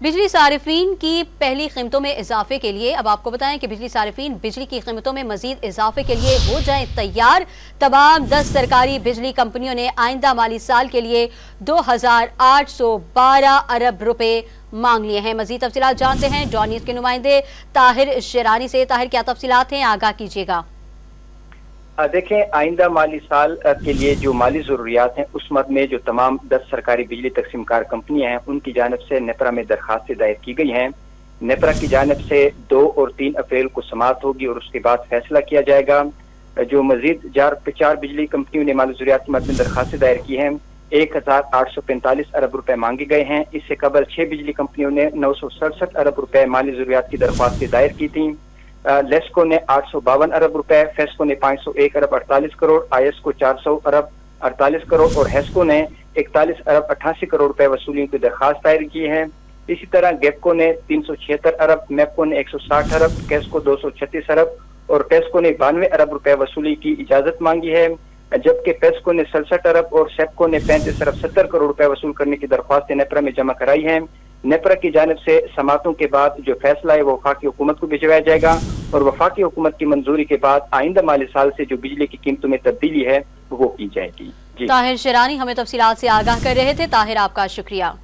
बिजली सारिफीन की पहली कीमतों में इजाफे के लिए अब आपको बताएं कि बिजली सारिफीन बिजली की कीमतों में मजीद इजाफे के लिए हो जाएं तैयार। तमाम 10 सरकारी बिजली कंपनियों ने आइंदा माली साल के लिए 2812 अरब रुपए मांग लिए हैं। मजीद तफसीलात जानते हैं डॉन न्यूज़ के नुमाइंदे ताहिर शेरानी से। ताहिर, क्या तफसीलात हैं, आगाह कीजिएगा। देखें, आइंदा माली साल के लिए जो माली जरूरियात हैं उस मद में जो तमाम 10 सरकारी बिजली तकसीमकार कंपनियां हैं उनकी जानब से नेपरा में दरखास्तें दायर की गई हैं। नेपरा की जानब से 2 और 3 अप्रैल को समाअत होगी और उसके बाद फैसला किया जाएगा। जो मजीद 4 बिजली कंपनियों ने माली जरूरियात के मद में दरखास्तें दायर की हैं 1845 अरब रुपए मांगे गए हैं। इससे कबल 6 बिजली कंपनियों ने 967 अरब रुपए माली जरूरियात की दरख्वास्तें दायर की थी। लेस्को ने 852 अरब रुपए, फेस्को ने 501 अरब 48 करोड़, आईएस को 400 अरब 48 करोड़ और हेस्को ने 41 अरब 88 करोड़ रुपए वसूली की दरखास्त दायर की है। इसी तरह गेपको ने 376 अरब, मेपको ने 160 अरब, कैस्को 236 अरब और टेस्को ने 92 अरब रुपए वसूली की इजाजत मांगी है, जबकि पेस्को ने 67 अरब और सेपको ने 35 अरब 70 करोड़ रुपए वसूल करने की दरख्वास्तें नेपरा में जमा कराई हैं। नेपरा की जानिब से समातों के बाद जो फैसला है वो वफाकी हुकूमत को भिजवाया जाएगा और वफाकी हुकूमत की मंजूरी के बाद आइंदा माली साल से जो बिजली की कीमतों में तब्दीली है वो की जाएगी। ताहिर शेरानी हमें तफसीलात से आगाह कर रहे थे। ताहिर, आपका शुक्रिया।